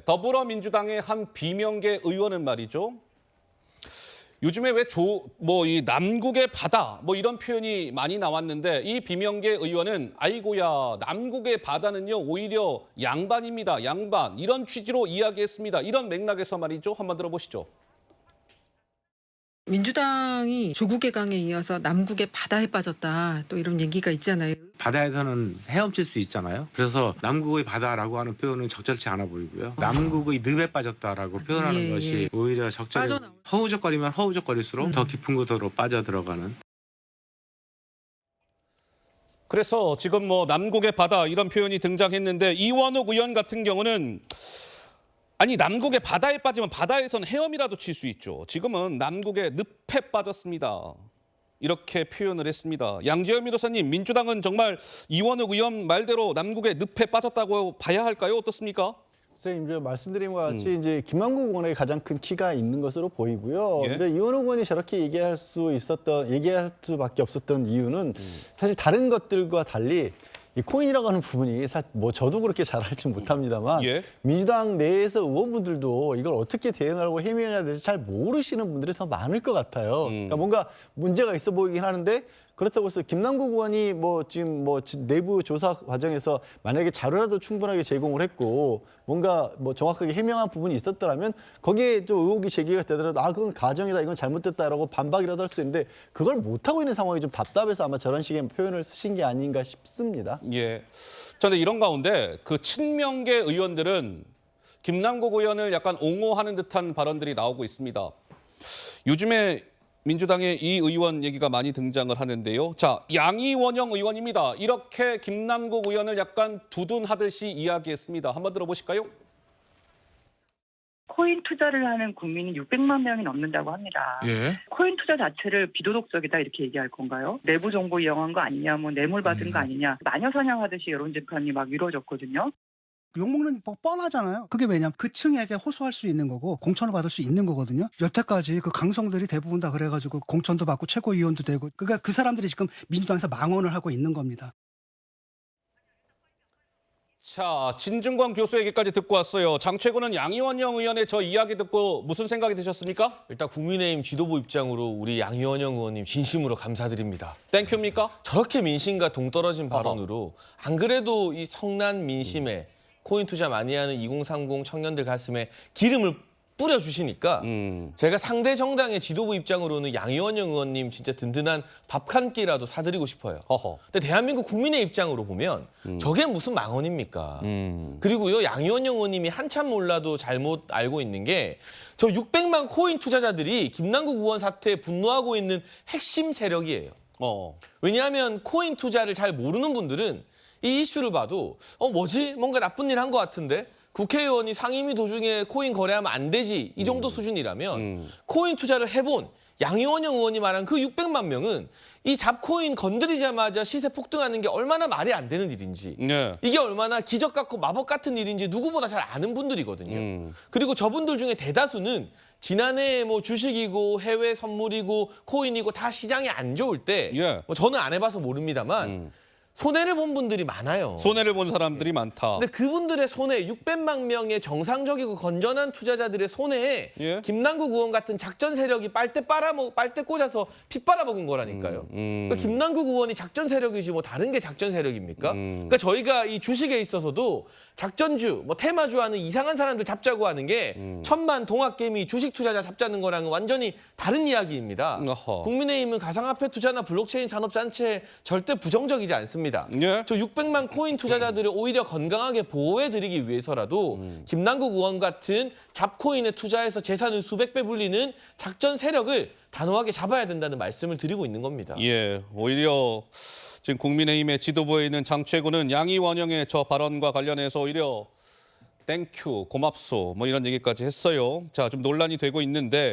더불어민주당의 한 비명계 의원은 말이죠. 요즘에 왜 이 남국의 바다 뭐 이런 표현이 많이 나왔는데 이 비명계 의원은 아이고야 남국의 바다는요 오히려 양반입니다. 양반 이런 취지로 이야기했습니다. 이런 맥락에서 말이죠. 한번 들어보시죠. 민주당이 조국의 강에 이어서 남국의 바다에 빠졌다 또 이런 얘기가 있잖아요. 바다에서는 헤엄칠 수 있잖아요. 그래서 남국의 바다라고 하는 표현은 적절치 않아 보이고요. 남국의 늪에 빠졌다라고 표현하는 것이 오히려 적절히 허우적거리면 허우적거릴수록 더 깊은 곳으로 빠져들어가는. 그래서 지금 뭐 남국의 바다 이런 표현이 등장했는데 이원욱 의원 같은 경우는 아니 남국의 바다에 빠지면 바다에서는 헤엄이라도 칠 수 있죠. 지금은 남국의 늪에 빠졌습니다. 이렇게 표현을 했습니다. 양지열 변호사님, 민주당은 정말 이원욱 의원 말대로 남국의 늪에 빠졌다고 봐야 할까요? 어떻습니까? 선생님, 이제 말씀드린 것 같이 이제 김만국 의원에게 가장 큰 키가 있는 것으로 보이고요. 예? 근데 이원욱 의원이 저렇게 얘기할 수밖에 없었던 이유는 사실 다른 것들과 달리 이 코인이라고 하는 부분이 뭐 저도 그렇게 잘 알지 못합니다만 예? 민주당 내에서 의원분들도 이걸 어떻게 대응하고 해명해야 될지 잘 모르시는 분들이 더 많을 것 같아요. 그러니까 뭔가 문제가 있어 보이긴 하는데 그렇다고 해서 김남국 의원이 지금 내부 조사 과정에서 만약에 자료라도 충분하게 제공을 했고 뭔가 정확하게 해명한 부분이 있었더라면 거기에 좀 의혹이 제기가 되더라도 그건 가정이다, 이건 잘못됐다라고 반박이라도 할 수 있는데 그걸 못하고 있는 상황이 좀 답답해서 아마 저런 식의 표현을 쓰신 게 아닌가 싶습니다. 예. 그런데 이런 가운데 그 친명계 의원들은 김남국 의원을 약간 옹호하는 듯한 발언들이 나오고 있습니다. 요즘에 민주당의 이 의원 얘기가 많이 등장을 하는데요. 자, 양이원영 의원입니다. 이렇게 김남국 의원을 약간 두둔하듯이 이야기했습니다. 한번 들어보실까요? 코인 투자를 하는 국민이 600만 명이 넘는다고 합니다. 예. 코인 투자 자체를 비도덕적이다 이렇게 얘기할 건가요? 내부 정보 이용한 거 아니냐, 뭐 뇌물 받은 거 아니냐, 마녀 사냥하듯이 여론 재판이 막 이루어졌거든요. 욕먹는 거 뻔하잖아요. 그게 왜냐면 그 층에게 호소할 수 있는 거고 공천을 받을 수 있는 거거든요. 여태까지 그 강성들이 대부분 다 그래가지고 공천도 받고 최고위원도 되고 그러니까 그 사람들이 지금 민주당에서 망언을 하고 있는 겁니다. 자, 진중권 교수 얘기까지 듣고 왔어요. 장최근은 양이원영 의원의 저 이야기 듣고 무슨 생각이 드셨습니까? 일단 국민의힘 지도부 입장으로 우리 양이원영 의원님 진심으로 감사드립니다. 땡큐입니까? 저렇게 민심과 동떨어진 발언으로 안 그래도 이 성난 민심에 코인 투자 많이 하는 2030 청년들 가슴에 기름을 뿌려주시니까 제가 상대 정당의 지도부 입장으로는 양이원영 의원님 진짜 든든한 밥 한 끼라도 사드리고 싶어요. 허허. 근데 대한민국 국민의 입장으로 보면 저게 무슨 망언입니까? 그리고요, 양이원영 의원님이 한참 몰라도 잘못 알고 있는 게 저 600만 코인 투자자들이 김남국 의원 사태에 분노하고 있는 핵심 세력이에요. 왜냐하면 코인 투자를 잘 모르는 분들은 이 이슈를 봐도 뭐지? 뭔가 나쁜 일 한 것 같은데? 국회의원이 상임위 도중에 코인 거래하면 안 되지 이 정도 수준이라면 코인 투자를 해본 양이원영 의원이 말한 그 600만 명은 이 잡코인 건드리자마자 시세 폭등하는 게 얼마나 말이 안 되는 일인지 네. 이게 얼마나 기적 같고 마법 같은 일인지 누구보다 잘 아는 분들이거든요. 그리고 저분들 중에 대다수는 지난해 뭐 주식이고 해외 선물이고 코인이고 다 시장이 안 좋을 때 뭐 저는 안 해봐서 모릅니다만 손해를 본 분들이 많아요. 손해를 본 사람들이 많다. 근데 그분들의 손해, 600만 명의 정상적이고 건전한 투자자들의 손해에 김남국 의원 같은 작전 세력이 빨대 꽂아서 피 빨아먹은 거라니까요. 그러니까 김남국 의원이 작전 세력이지 뭐 다른 게 작전 세력입니까? 그러니까 저희가 이 주식에 있어서도 작전주, 뭐 테마주 하는 이상한 사람들 잡자고 하는 게 천만 동학개미 주식 투자자 잡자는 거랑은 완전히 다른 이야기입니다. 국민의힘은 가상화폐 투자나 블록체인 산업단체에 절대 부정적이지 않습니다. 저 600만 코인 투자자들을 오히려 건강하게 보호해드리기 위해서라도 김남국 의원 같은 잡코인에 투자해서 재산을 수백 배 불리는 작전 세력을 단호하게 잡아야 된다는 말씀을 드리고 있는 겁니다. 예, 오히려 지금 국민의힘의 지도부에 있는 장최근은 양이원영의 저 발언과 관련해서 오히려 땡큐, 고맙소 뭐 이런 얘기까지 했어요. 자, 좀 논란이 되고 있는데